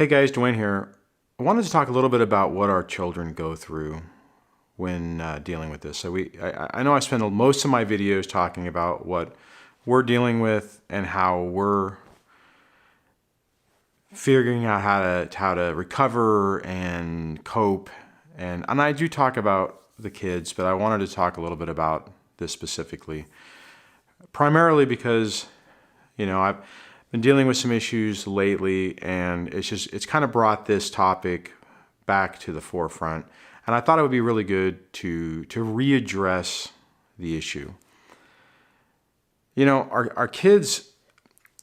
Hey guys, Dwayne here. I wanted to talk a little bit about what our children go through when dealing with this. I know I spend most of my videos talking about what we're dealing with and how we're figuring out how to recover and cope. And I do talk about the kids, but I wanted to talk a little bit about this specifically, primarily because I've been dealing with some issues lately, and it's kind of brought this topic back to the forefront. And I thought it would be really good to readdress the issue. Our kids,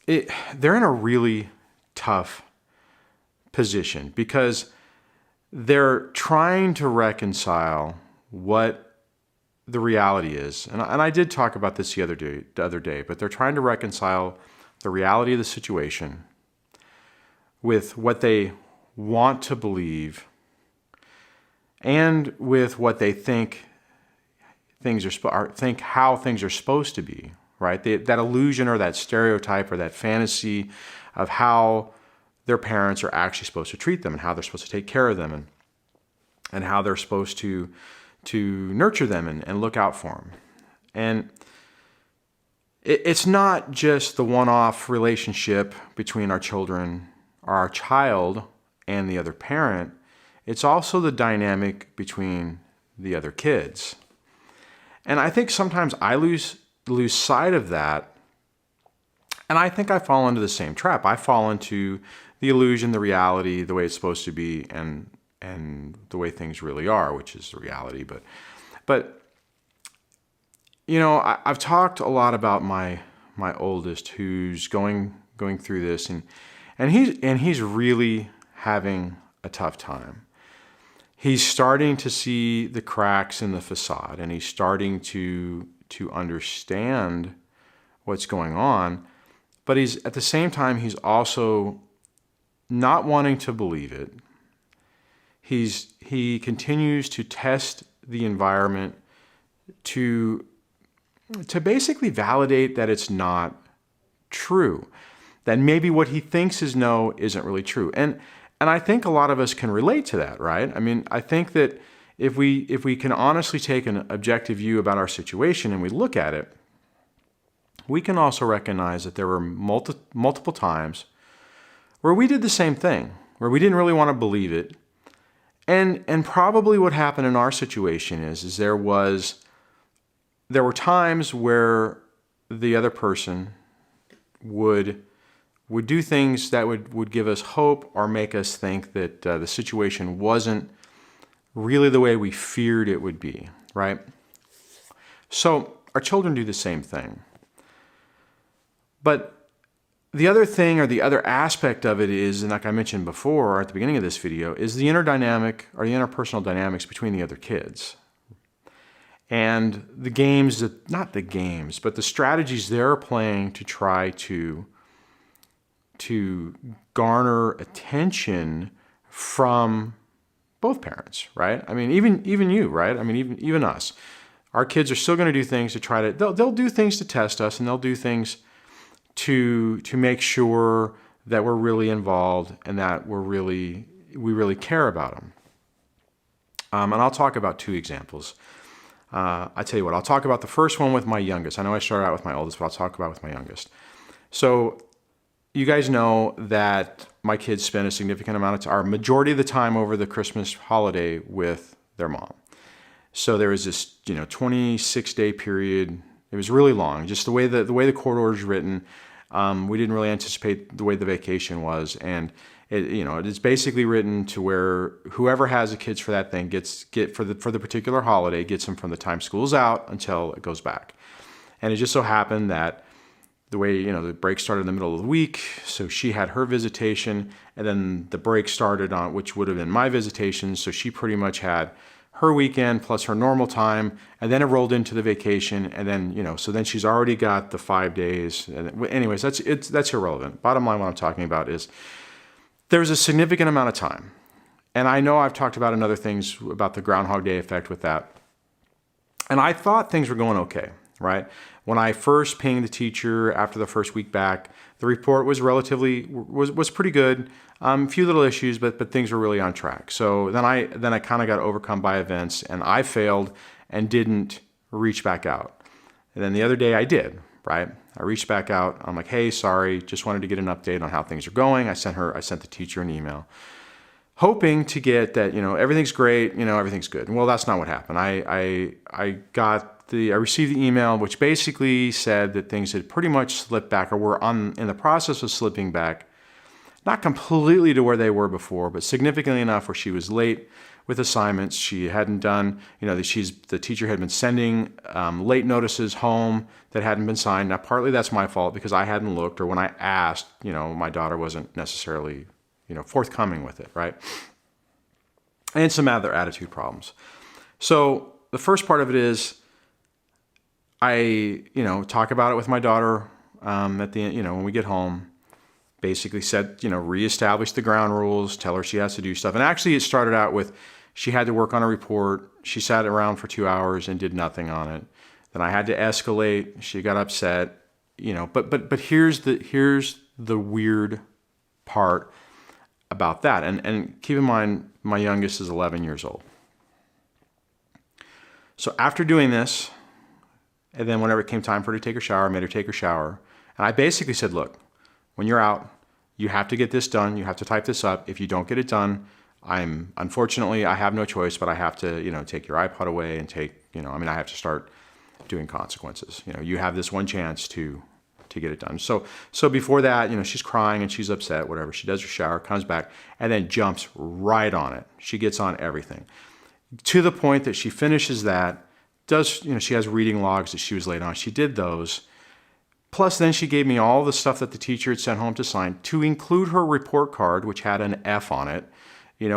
they're in a really tough position because they're trying to reconcile what the reality is. And I did talk about this the other day, but they're trying to reconcile the reality of the situation with what they want to believe and with what they think how things are supposed to be, right? That illusion or that stereotype or that fantasy of how their parents are actually supposed to treat them and how they're supposed to take care of them and how they're supposed to nurture them and look out for them. And it's not just the one-off relationship between our children or our child and the other parent. It's also the dynamic between the other kids. And I think sometimes I lose sight of that. And I think I fall into the same trap. I fall into the illusion, the reality, the way it's supposed to be, and the way things really are, which is the reality. But I've talked a lot about my oldest, who's going through this, and he's really having a tough time. He's starting to see the cracks in the facade, and he's starting to understand what's going on. But at the same time, he's also not wanting to believe it. He continues to test the environment to basically validate that it's not true, that maybe what he thinks is no isn't really true. And I think a lot of us can relate to that, right? I mean, I think that if we can honestly take an objective view about our situation and we look at it, we can also recognize that there were multiple times where we did the same thing, where we didn't really want to believe it. And probably what happened in our situation is there were times where the other person would do things that would give us hope or make us think that the situation wasn't really the way we feared it would be, right? So our children do the same thing. But the other thing or the other aspect of it is, and like I mentioned before at the beginning of this video, is the interdynamic or the interpersonal dynamics between the other kids. And the games, not the games, but the strategies they're playing to try to garner attention from both parents, right? I mean, even you, right? I mean, even us. Our kids are still going to do things to try to, they'll do things to test us, and they'll do things to make sure that we're really involved and that we really care about them. And I'll talk about two examples. I tell you what, I'll talk about the first one with my youngest. I know I started out with my oldest, but I'll talk about with my youngest. So you guys know that my kids spend a significant amount of time, or majority of the time over the Christmas holiday with their mom. So there was this 26-day period. It was really long, just the way the court order is written. We didn't really anticipate the way the vacation was, and it's basically written to where whoever has the kids for that thing for the particular holiday gets them from the time school's out until it goes back. And it just so happened that the way the break started in the middle of the week, so she had her visitation, and then the break started on which would have been my visitation. So she pretty much had her weekend plus her normal time, and then it rolled into the vacation, and then so then she's already got the 5 days. And anyways, that's irrelevant. Bottom line, what I'm talking about is there's a significant amount of time, and I know I've talked about in other things about the Groundhog Day effect with that, and I thought things were going okay, right? When I first pinged the teacher after the first week back, the report was was pretty good. A few little issues, but things were really on track. So then I kind of got overcome by events, and I failed and didn't reach back out. And then the other day I did, right? I reached back out. I'm like, hey, sorry, just wanted to get an update on how things are going. I sent the teacher an email, hoping to get that, everything's great, everything's good. Well, that's not what happened. I received the email, which basically said that things had pretty much slipped back, or were in the process of slipping back, not completely to where they were before, but significantly enough where she was late with assignments. She hadn't done, the teacher had been sending late notices home that hadn't been signed. Now, partly that's my fault because I hadn't looked, or when I asked, my daughter wasn't necessarily, forthcoming with it, right? And some other attitude problems. So the first part of it is I, talk about it with my daughter at the end, when we get home. Basically said, reestablish the ground rules, tell her she has to do stuff. And actually it started out with she had to work on a report. She sat around for 2 hours and did nothing on it. Then I had to escalate. She got upset, but here's the weird part about that. And keep in mind, my youngest is 11 years old. So after doing this, and then whenever it came time for her to take her shower, I made her take her shower. And I basically said, look, when you're out, you have to get this done. You have to type this up. If you don't get it done, unfortunately, I have no choice, but I have to, take your iPod away and I have to start doing consequences. You have this one chance to get it done. So before that, she's crying and she's upset, whatever. She does her shower, comes back, and then jumps right on it. She gets on everything to the point that she finishes that, she has reading logs that she was late on. She did those. Plus, then she gave me all the stuff that the teacher had sent home to sign, to include her report card, which had an F on it. And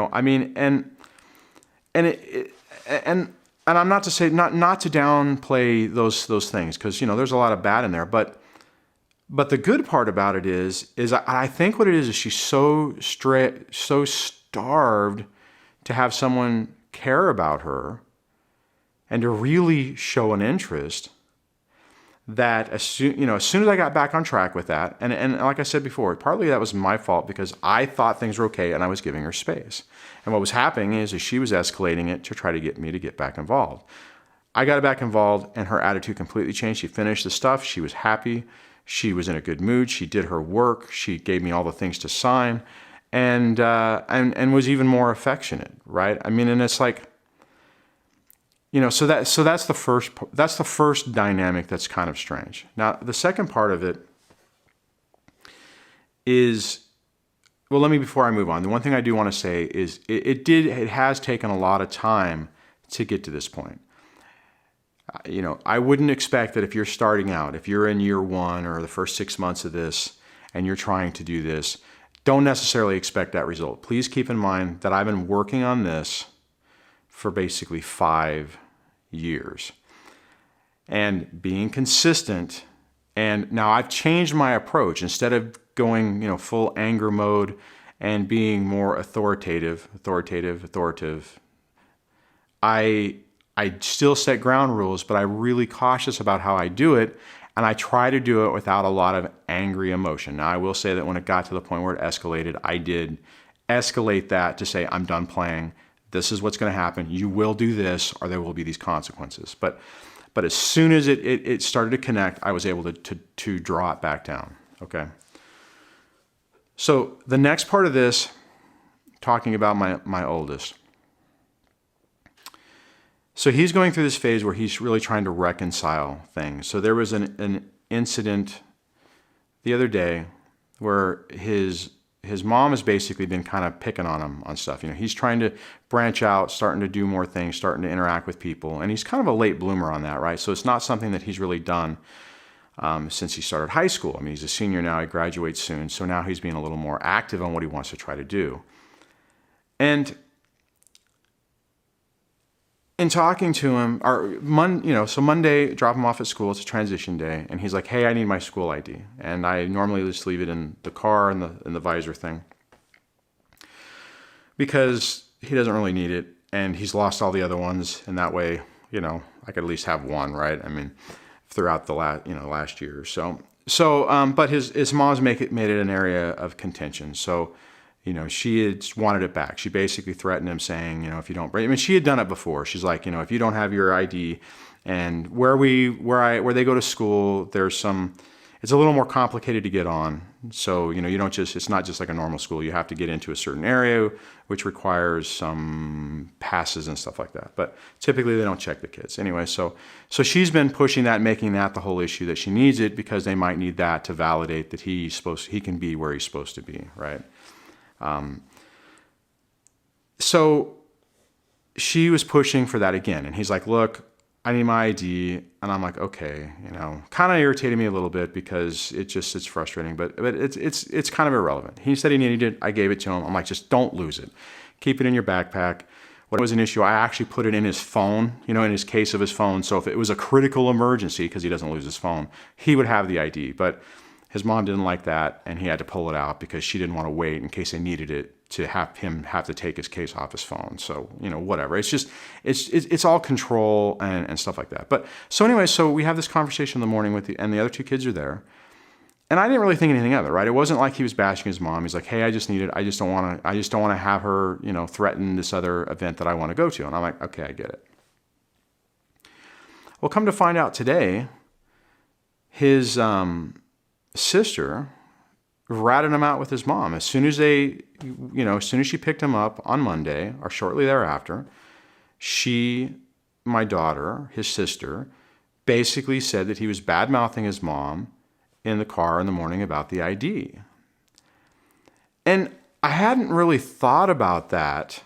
I'm not to say not to downplay those things, because there's a lot of bad in there. But the good part about it is I think what it is she's so starved to have someone care about her and to really show an interest, that as soon as I got back on track with that, and like I said before, partly that was my fault because I thought things were okay and I was giving her space. And what was happening is she was escalating it to try to get me to get back involved. I got back involved and her attitude completely changed. She finished the stuff. She was happy. She was in a good mood. She did her work. She gave me all the things to sign, and was even more affectionate, right? And it's like, so that's the first dynamic that's kind of strange. Now, the second part of it is, well, before I move on, the one thing I do want to say is it has taken a lot of time to get to this point. I wouldn't expect that if you're starting out, if you're in year one or the first 6 months of this and you're trying to do this, don't necessarily expect that result. Please keep in mind that I've been working on this for basically 5 years and being consistent. And now I've changed my approach. Instead of going, full anger mode and being more authoritative, I still set ground rules, but I'm really cautious about how I do it. And I try to do it without a lot of angry emotion. Now, I will say that when it got to the point where it escalated, I did escalate that to say, I'm done playing. This is what's going to happen. You will do this, or there will be these consequences. But as soon as it started to connect, I was able to draw it back down. Okay. So the next part of this, talking about my oldest. So he's going through this phase where he's really trying to reconcile things. So there was an incident the other day where his mom has basically been kind of picking on him on stuff. He's trying to branch out, starting to do more things, starting to interact with people. And he's kind of a late bloomer on that, right? So it's not something that he's really done since he started high school. He's a senior now, he graduates soon. So now he's being a little more active on what he wants to try to do. And in talking to him, so Monday, drop him off at school. It's a transition day, and he's like, "Hey, I need my school ID," and I normally just leave it in the car in the visor thing because he doesn't really need it, and he's lost all the other ones, and that way, I could at least have one, right? throughout the last year or so. But his mom's made it an area of contention. So, she had wanted it back. She basically threatened him, saying, if you don't bring, I mean, she had done it before. She's like, if you don't have your ID, and where they go to school, it's a little more complicated to get on. So, you don't it's not just like a normal school. You have to get into a certain area, which requires some passes and stuff like that. But typically they don't check the kids. Anyway, so she's been pushing that, making that the whole issue, that she needs it because they might need that to validate that he can be where he's supposed to be, right? So she was pushing for that again. And he's like, look, I need my ID. And I'm like, okay, kind of irritated me a little bit because it's frustrating, but it's kind of irrelevant. He said he needed it. I gave it to him. I'm like, just don't lose it. Keep it in your backpack. When it was an issue, I actually put it in his phone, in his case of his phone. So if it was a critical emergency, because he doesn't lose his phone, he would have the ID. But his mom didn't like that, and he had to pull it out because she didn't want to wait in case they needed it to have to take his case off his phone. So, whatever. It's just, it's all control and stuff like that. But so anyway, so we have this conversation in the morning and the other two kids are there. And I didn't really think anything of it, right? It wasn't like he was bashing his mom. He's like, hey, I just need it. I just don't want to have her, threaten this other event that I want to go to. And I'm like, okay, I get it. Well, come to find out today, his sister ratted him out with his mom. As soon as she picked him up on Monday or shortly thereafter, my daughter, his sister, basically said that he was bad-mouthing his mom in the car in the morning about the ID. And I hadn't really thought about that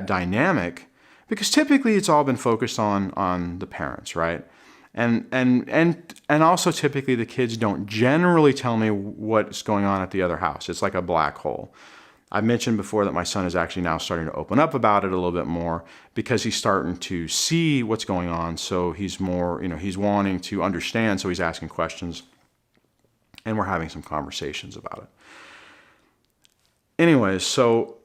dynamic, because typically it's all been focused on the parents, right? And also typically the kids don't generally tell me what's going on at the other house. It's like a black hole. I mentioned before that my son is actually now starting to open up about it a little bit more because he's starting to see what's going on. So he's more, he's wanting to understand. So he's asking questions, and we're having some conversations about it. Anyways, so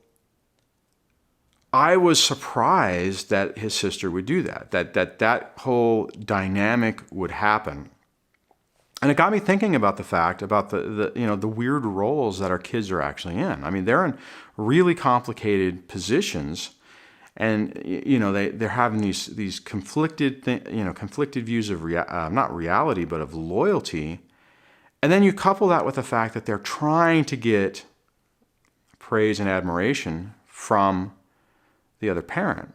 I was surprised that his sister would do that whole dynamic would happen. And it got me thinking about the fact about the weird roles that our kids are actually in. I mean, they're in really complicated positions, and they're having these conflicted views of not reality, but of loyalty. And then you couple that with the fact that they're trying to get praise and admiration from the other parent,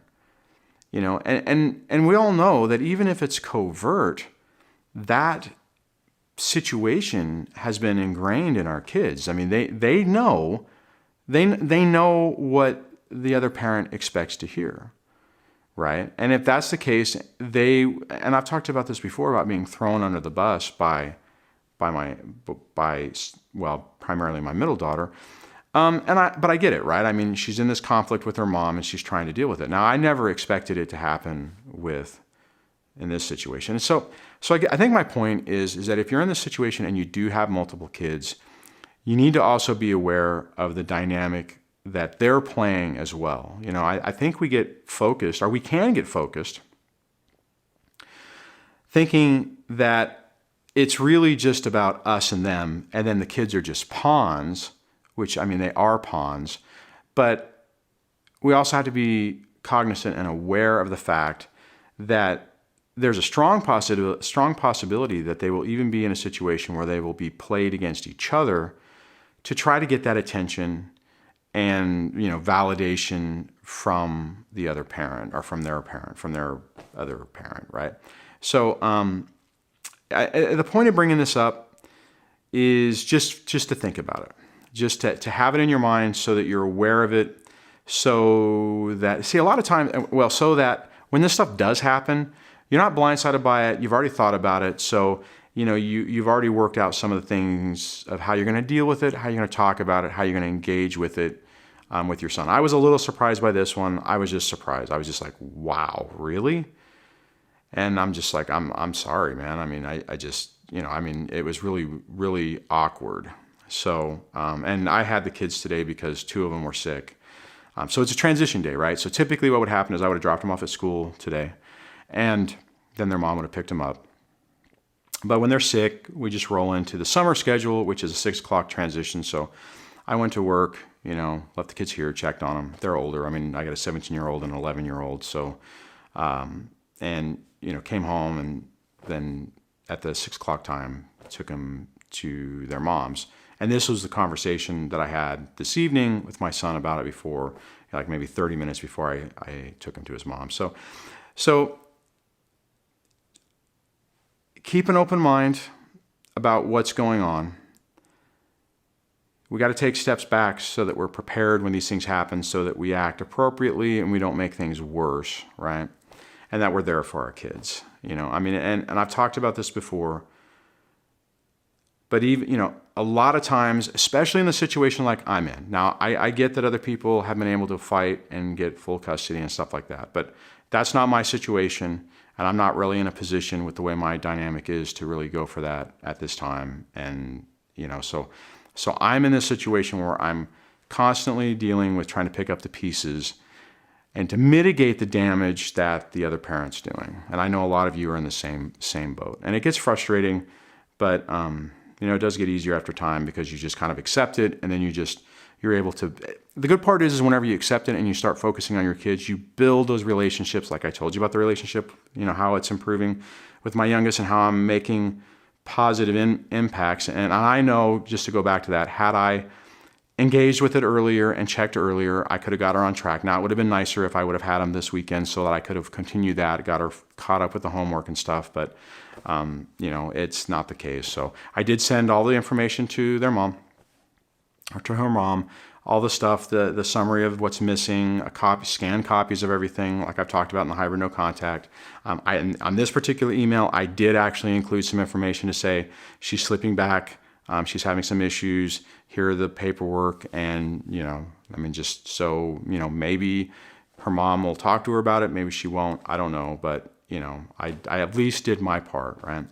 and we all know that even if it's covert, that situation has been ingrained in our kids. I mean, they know what the other parent expects to hear, right? And if that's the case, and I've talked about this before about being thrown under the bus by primarily my middle daughter. But I get it, right? I mean, she's in this conflict with her mom and she's trying to deal with it. Now, I never expected it to happen in this situation. And so I think my point is that if you're in this situation and you do have multiple kids, you need to also be aware of the dynamic that they're playing as well. I think we get focused, or we can get focused, thinking that it's really just about us and them, and then the kids are just pawns, which, I mean, they are pawns, but we also have to be cognizant and aware of the fact that there's a strong possibility that they will even be in a situation where they will be played against each other to try to get that attention and, validation from the other parent, or from their parent, from their other parent, right? So the point of bringing this up is just to think about it. Just to have it in your mind so that you're aware of it, so that when this stuff does happen, you're not blindsided by it. You've already thought about it. So, you've already worked out some of the things of how you're going to deal with it, how you're going to talk about it, how you're going to engage with it with your son. I was a little surprised by this one. I was just surprised. I was just like, wow, really? And I'm just like, I'm sorry, man. I mean, I just, it was really, really awkward. So, and I had the kids today because two of them were sick. So it's a transition day, right? So typically what would happen is I would have dropped them off at school today, and then their mom would have picked them up. But when they're sick, we just roll into the summer schedule, which is a 6 o'clock transition. So I went to work, left the kids here, checked on them. They're older. I mean, I got a 17-year-old and an 11-year-old. So, came home, and then at the 6 o'clock time, took them to their mom's. And this was the conversation that I had this evening with my son about it before, like maybe 30 minutes before I took him to his mom. So keep an open mind about what's going on. We got to take steps back so that we're prepared when these things happen, so that we act appropriately and we don't make things worse, right? And that we're there for our kids, and I've talked about this before, but even, a lot of times, especially in the situation like I'm in, now I get that other people have been able to fight and get full custody and stuff like that, but that's not my situation. And I'm not really in a position with the way my dynamic is to really go for that at this time. And, so I'm in this situation where I'm constantly dealing with trying to pick up the pieces and to mitigate the damage that the other parent's doing. And I know a lot of you are in the same boat. And it gets frustrating, but, it does get easier after time, because you just kind of accept it, and then you're able to. The good part is whenever you accept it and you start focusing on your kids, you build those relationships. Like I told you about the relationship, how it's improving with my youngest and how I'm making positive impacts. And I know, just to go back to that, had I engaged with it earlier and checked earlier, I could have got her on track. Now, it would have been nicer if I would have had them this weekend so that I could have continued that, got her caught up with the homework and stuff. But, it's not the case. So I did send all the information to their mom, or to her mom, all the stuff, the summary of what's missing, scanned copies of everything, like I've talked about in the hybrid no contact. On this particular email, I did actually include some information to say she's slipping back, she's having some issues, here are the paperwork, and, just so, maybe her mom will talk to her about it, maybe she won't, I don't know, but, I at least did my part, right?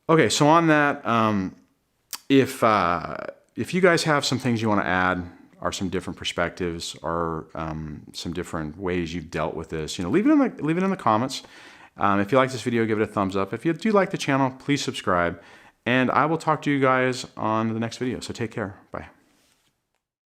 Okay, so on that, if you guys have some things you want to add, or some different perspectives, or some different ways you've dealt with this, leave it in the comments. If you like this video, give it a thumbs up. If you do like the channel, please subscribe. And I will talk to you guys on the next video. So take care. Bye.